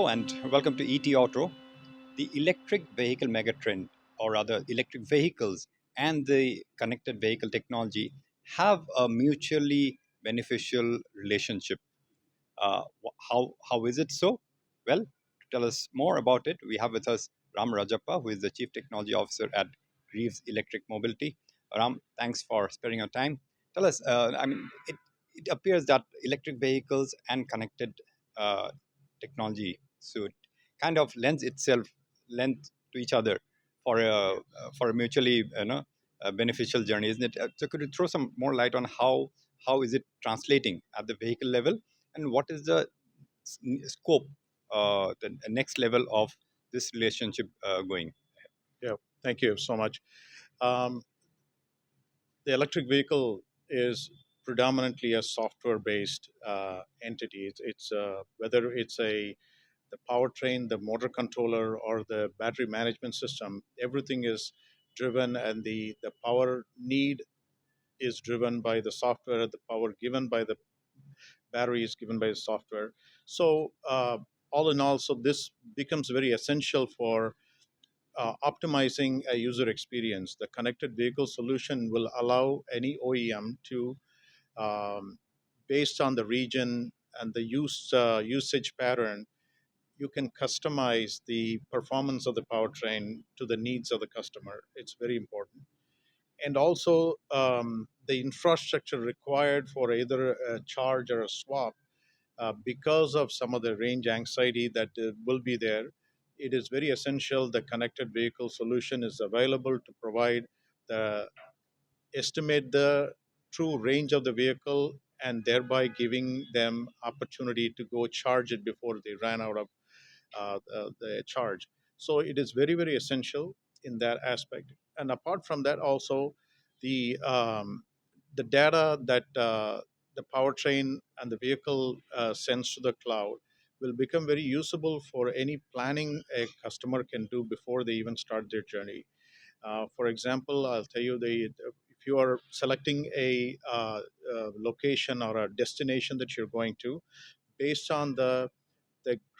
and welcome to ET Auto. The electric vehicle megatrend, or rather, electric vehicles and the connected vehicle technology have a mutually beneficial relationship. How is it so? Well, to tell us more about it, we have with us Ram Rajappa, who is the Chief Technology Officer at Greaves Electric Mobility. Ram, thanks for sparing your time. Tell us, it appears that electric vehicles and connected uh, technology suit kind of lends to each other for a mutually beneficial journey, isn't it? So could you throw some more light on how is it translating at the vehicle level, and what is the scope, the next level of this relationship going? Yeah, thank you so much. Um, the electric vehicle is predominantly a software-based entity. It's whether it's the powertrain, the motor controller, or the battery management system. Everything is driven, and the power need is driven by the software. The power given by the battery is given by the software. So all in all, so this becomes very essential for optimizing a user experience. The connected vehicle solution will allow any OEM to, um, based on the region and the usage pattern, you can customize the performance of the powertrain to the needs of the customer. It's very important. And also, the infrastructure required for either a charge or a swap, because of some of the range anxiety that will be there, it is very essential the connected vehicle solution is available to provide the estimate the true range of the vehicle, and thereby giving them opportunity to go charge it before they ran out of the charge. So it is very, very essential in that aspect. And apart from that, also the data that the powertrain and the vehicle sends to the cloud will become very usable for any planning a customer can do before they even start their journey. For example, I'll tell you if you are selecting a location or a destination that you're going to, based on the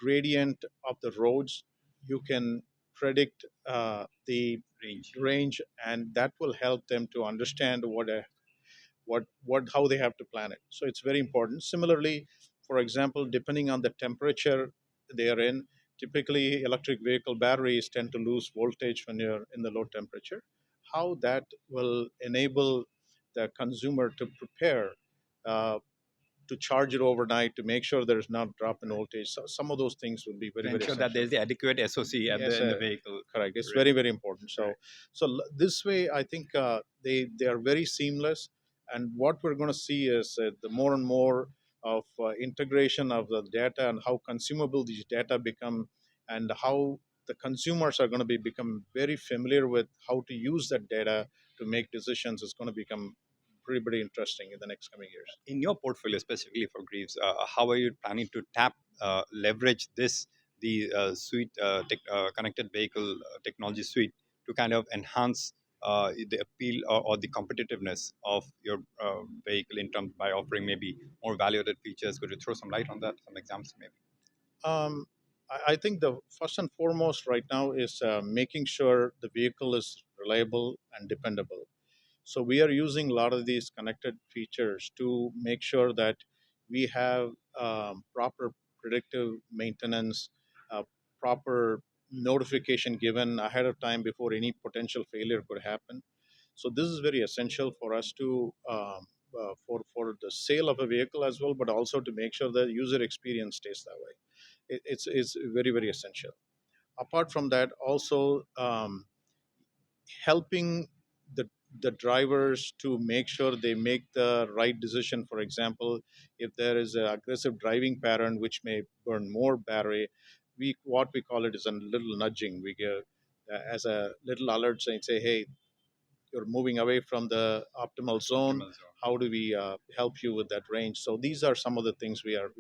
gradient of the roads, you can predict the Range. range, and that will help them to understand what how they have to plan it. So it's very important. Similarly, for example, depending on the temperature they are in, typically electric vehicle batteries tend to lose voltage when you're in the low temperature. How that will enable the consumer to prepare uh, to charge it overnight to make sure there's not drop in voltage. So some of those things will be To very, very ensure that essential. there's the adequate SOC at Yes, in the vehicle. correct. It's Right. very, very important. So, Right. this way, I think they are very seamless. And what we're going to see is the more and more of integration of the data and how consumable these data become, and how the consumers are going to be become very familiar with how to use that data to make decisions is going to become pretty, pretty interesting in the next coming years. In your portfolio, specifically for Greaves, how are you planning to leverage the suite, connected vehicle technology suite, to kind of enhance the appeal, or the competitiveness of your vehicle in terms by offering maybe more value-added features? Could you throw some light on that? Some examples, maybe. I think the first and foremost right now is making sure the vehicle is reliable and dependable. So we are using a lot of these connected features to make sure that we have proper predictive maintenance, proper notification given ahead of time before any potential failure could happen. So this is very essential for us to for the sale of a vehicle as well, but also to make sure the user experience stays that way. It's very, very essential. Apart from that, also helping the the drivers to make sure they make the right decision. For example, if there is an aggressive driving pattern which may burn more battery, we what we call it is a little nudging. We give as a little alert saying, say, hey, you're moving away from the optimal zone. Optimal zone. How do we help you with that range? So these are some of the things we are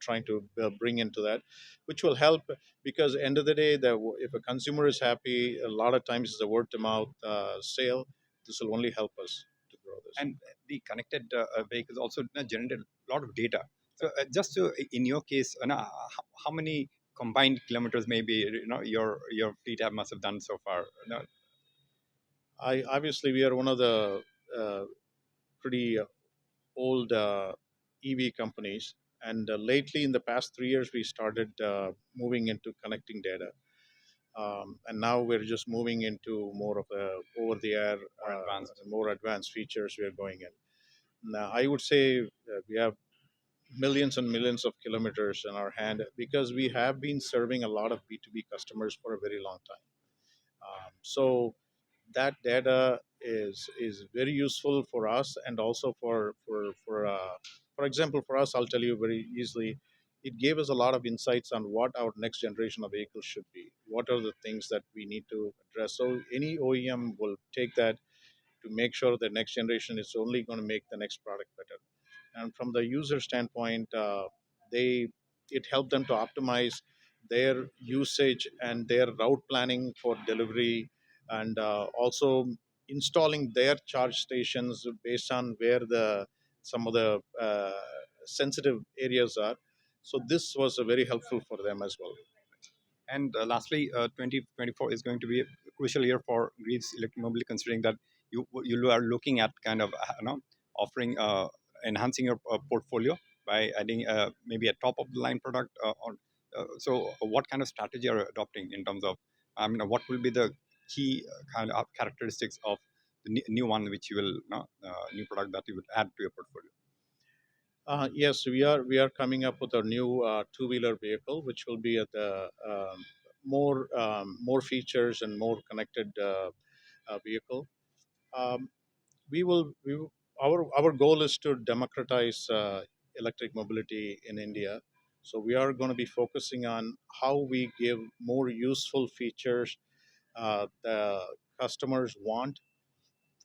trying to bring into that, which will help, because end of the day, if a consumer is happy, a lot of times it's a word to mouth sale. This will only help us to grow this. And the connected vehicles also generate a lot of data. So, just in your case, how many combined kilometers maybe your fleet have must have done so far? No, I obviously we are one of the pretty old EV companies, and lately in the past 3 years we started moving into connecting data, and now we're just moving into more of a over-the-air, more advanced. more advanced features we are going in. Now, I would say we have millions and millions of kilometers in our hand because we have been serving a lot of B2B customers for a very long time. So that data is very useful for us, and also for example, for us, I'll tell you very easily, it gave us a lot of insights on what our next generation of vehicles should be. What are the things that we need to address? So any OEM will take that to make sure the next generation is only going to make the next product better. And from the user standpoint, they it helped them to optimize their usage and their route planning for delivery, and also installing their charge stations based on where the some of the sensitive areas are. So this was very helpful for them as well. And lastly, 2024 is going to be a crucial year for Greaves Electric Mobility, considering that you are looking at kind of offering enhancing your portfolio by adding maybe a top of the line product. So, what kind of strategy are you adopting in terms of what will be the key kind of characteristics of the new one which you will new product that you would add to your portfolio? Yes, we are coming up with a new two-wheeler vehicle, which will be at the more features and more connected vehicle. Um, our goal is to democratize electric mobility in India. So we are going to be focusing on how we give more useful features the customers want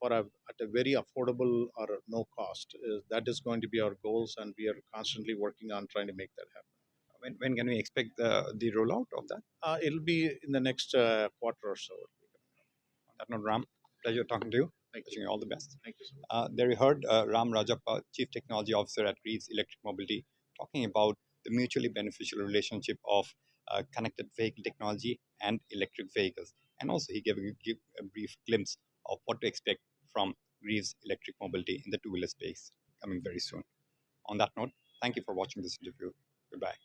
at a very affordable or no cost. That is going to be our goals, and we are constantly working on trying to make that happen. When can we expect the rollout of that? It'll be in the next quarter or so. On that note, Ram, pleasure talking to you. Thank you. Wishing you all the best. Thank you so much. There you heard Ram Rajappa, Chief Technology Officer at Greaves Electric Mobility, talking about the mutually beneficial relationship of connected vehicle technology and electric vehicles. And also, he gave a brief glimpse of what to expect from Greaves Electric Mobility in the two-wheeler space coming very soon. On that note, thank you for watching this interview. Goodbye.